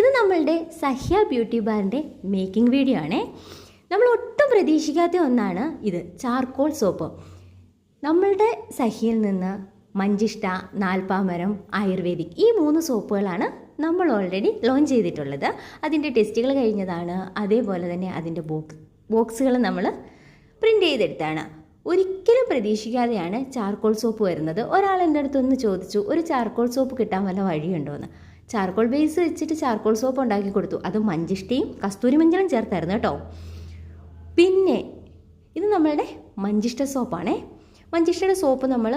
ഇത് നമ്മളുടെ Sahya beauty ബാറിൻ്റെ making video ആണേ. നമ്മൾ ഒട്ടും പ്രതീക്ഷിക്കാത്ത ഒന്നാണ് ഇത്, ചാർക്കോൾ സോപ്പ്. നമ്മളുടെ സഹ്യയിൽ നിന്ന് മഞ്ചിഷ്ട, നാൽപ്പാമരം, ആയുർവേദിക് ഈ 3 സോപ്പുകളാണ് നമ്മൾ ഓൾറെഡി ലോഞ്ച് ചെയ്തിട്ടുള്ളത്. അതിൻ്റെ ടെസ്റ്റുകൾ കഴിഞ്ഞതാണ്. അതേപോലെ തന്നെ അതിൻ്റെ ബോക്സുകൾ നമ്മൾ പ്രിൻ്റ് ചെയ്തെടുത്താണ്. ഒരിക്കലും പ്രതീക്ഷിക്കാതെയാണ് ചാർക്കോൾ സോപ്പ് വരുന്നത്. ഒരാൾ എൻ്റെ അടുത്തൊന്ന് ചോദിച്ചു, ഒരു ചാർക്കോൾ സോപ്പ് കിട്ടാൻ വല്ല വഴിയുണ്ടോയെന്ന്. ചാർക്കോൾ ബേസ് വെച്ചിട്ട് ചാർക്കോൾ സോപ്പ് ഉണ്ടാക്കി കൊടുത്തു. അത് മഞ്ചിഷ്ടയും കസ്തൂരി മഞ്ഞളും ചേർത്തായിരുന്നു കേട്ടോ. പിന്നെ ഇത് നമ്മളുടെ മഞ്ചിഷ്ട സോപ്പാണേ. മഞ്ചിഷ്ടയുടെ സോപ്പ് നമ്മൾ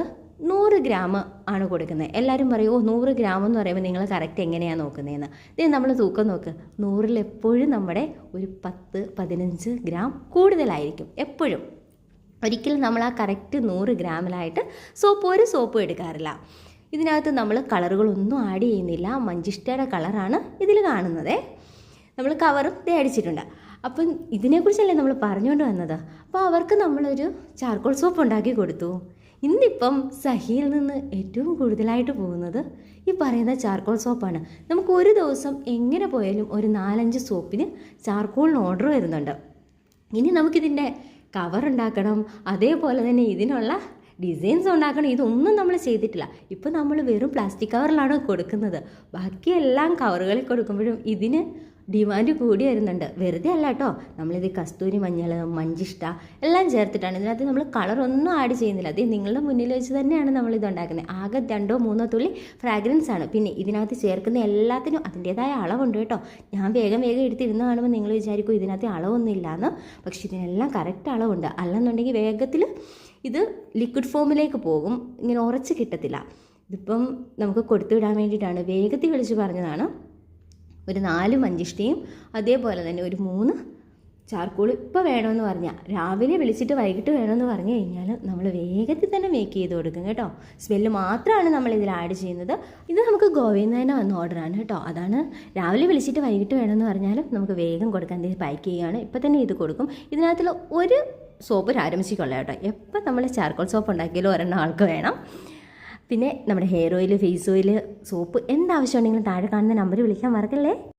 100 ഗ്രാം ആണ് കൊടുക്കുന്നത്. എല്ലാവരും പറയുമോ 100 ഗ്രാം എന്ന് പറയുമ്പോൾ നിങ്ങൾ കറക്റ്റ് എങ്ങനെയാണ് നോക്കുന്നതെന്ന്. ഇത് നമ്മൾ തൂക്കം നോക്ക്. 100ൽ എപ്പോഴും നമ്മുടെ ഒരു 10-15 ഗ്രാം കൂടുതലായിരിക്കും എപ്പോഴും. ഒരിക്കലും നമ്മൾ ആ കറക്റ്റ് 100 ഗ്രാമിലായിട്ട് ഒരു സോപ്പും എടുക്കാറില്ല. ഇതിനകത്ത് നമ്മൾ കളറുകളൊന്നും ആഡ് ചെയ്യുന്നില്ല. മഞ്ചിഷ്ടയുടെ കളറാണ് ഇതിൽ കാണുന്നത്. നമ്മൾ കവറും അടിച്ചിട്ടുണ്ട്. അപ്പം ഇതിനെക്കുറിച്ചല്ലേ നമ്മൾ പറഞ്ഞുകൊണ്ട് വന്നത്. അപ്പോൾ അവർക്ക് നമ്മളൊരു ചാർക്കോൾ സോപ്പ് ഉണ്ടാക്കി കൊടുത്തു. ഇന്നിപ്പം സഹിയിൽ നിന്ന് ഏറ്റവും കൂടുതലായിട്ട് പോകുന്നത് ഈ പറയുന്ന ചാർക്കോൾ സോപ്പാണ്. നമുക്ക് ഒരു ദിവസം എങ്ങനെ പോയാലും ഒരു 4-5 സോപ്പിന് ചാർക്കോളിന് ഓർഡർ വരുന്നുണ്ട്. ഇനി നമുക്കിതിൻ്റെ കവർ ഉണ്ടാക്കണം, അതേപോലെ തന്നെ ഇതിനുള്ള ഡിസൈൻസ് ഉണ്ടാക്കണം. ഇതൊന്നും നമ്മൾ ചെയ്തിട്ടില്ല. ഇപ്പോൾ നമ്മൾ വെറും പ്ലാസ്റ്റിക് കവറിലാണ് കൊടുക്കുന്നത്. ബാക്കിയെല്ലാം കവറുകളിൽ കൊടുക്കുമ്പോഴും ഇതിന് ഡിമാൻഡ് കൂടി വരുന്നുണ്ട്. വെറുതെ അല്ല കേട്ടോ, നമ്മളിത് കസ്തൂരി മഞ്ഞൾ, മഞ്ചിഷ്ട എല്ലാം ചേർത്തിട്ടാണ്. ഇതിനകത്ത് നമ്മൾ കളറൊന്നും ആഡ് ചെയ്യുന്നില്ല. അത് നിങ്ങളുടെ മുന്നിൽ വെച്ച് തന്നെയാണ് നമ്മളിത് ഉണ്ടാക്കുന്നത്. ആകെ 2-3 തുള്ളി ഫ്രാഗ്രൻസ് ആണ്. പിന്നെ ഇതിനകത്ത് ചേർക്കുന്ന എല്ലാത്തിനും അതിൻ്റേതായ അളവുണ്ട് കേട്ടോ. ഞാൻ വേഗം എടുത്തിരുന്ന് കാണുമ്പോൾ നിങ്ങൾ വിചാരിക്കും ഇതിനകത്ത് അളവൊന്നും ഇല്ലയെന്ന്. പക്ഷേ ഇതിനെല്ലാം കറക്റ്റ് അളവുണ്ട്. അല്ലെന്നുണ്ടെങ്കിൽ വേഗത്തിൽ ഇത് ലിക്വിഡ് ഫോമിലേക്ക് പോകും, ഇങ്ങനെ ഉറച്ച് കിട്ടത്തില്ല. ഇതിപ്പം നമുക്ക് കൊടുത്തുവിടാൻ വേണ്ടിയിട്ടാണ് വേഗത്തിൽ വിളിച്ച് പറഞ്ഞതാണ്. ഒരു 4 മഞ്ചിഷ്ടയും അതേപോലെ തന്നെ ഒരു 3 ചാർക്കോൾ ഇപ്പോൾ വേണമെന്ന് പറഞ്ഞാൽ രാവിലെ വിളിച്ചിട്ട് വൈകിട്ട് വേണമെന്ന് പറഞ്ഞു കഴിഞ്ഞാൽ നമ്മൾ വേഗത്തിൽ തന്നെ മേക്ക് ചെയ്ത് കൊടുക്കും കേട്ടോ. സ്മെല്ല് മാത്രമാണ് നമ്മൾ ഇതിൽ ആഡ് ചെയ്യുന്നത്. ഇത് നമുക്ക് ഗോവയിൽ നിന്ന് തന്നെ വന്ന ഓർഡറാണ് കേട്ടോ. അതാണ് രാവിലെ വിളിച്ചിട്ട് വൈകിട്ട് വേണമെന്ന് പറഞ്ഞാലും നമുക്ക് വേഗം കൊടുക്കാൻ പാക്ക് ചെയ്യുകയാണ്. ഇപ്പം തന്നെ ഇത് കൊടുക്കും. ഇതിനകത്തുള്ള ഒരു സോപ്പ് ആരംഭിച്ചിക്കൊള്ളാം കേട്ടോ. എപ്പോൾ നമ്മൾ ചാർക്കോൾ സോപ്പ് ഉണ്ടാക്കിയാലും ഒരെണ്ണം ആൾക്ക് വേണം. പിന്നെ നമ്മുടെ hair oil, face oil, soap എന്താവശ്യമുണ്ടെങ്കിലും താഴെ കാണുന്ന നമ്പർ വിളിക്കാൻ മറക്കല്ലേ.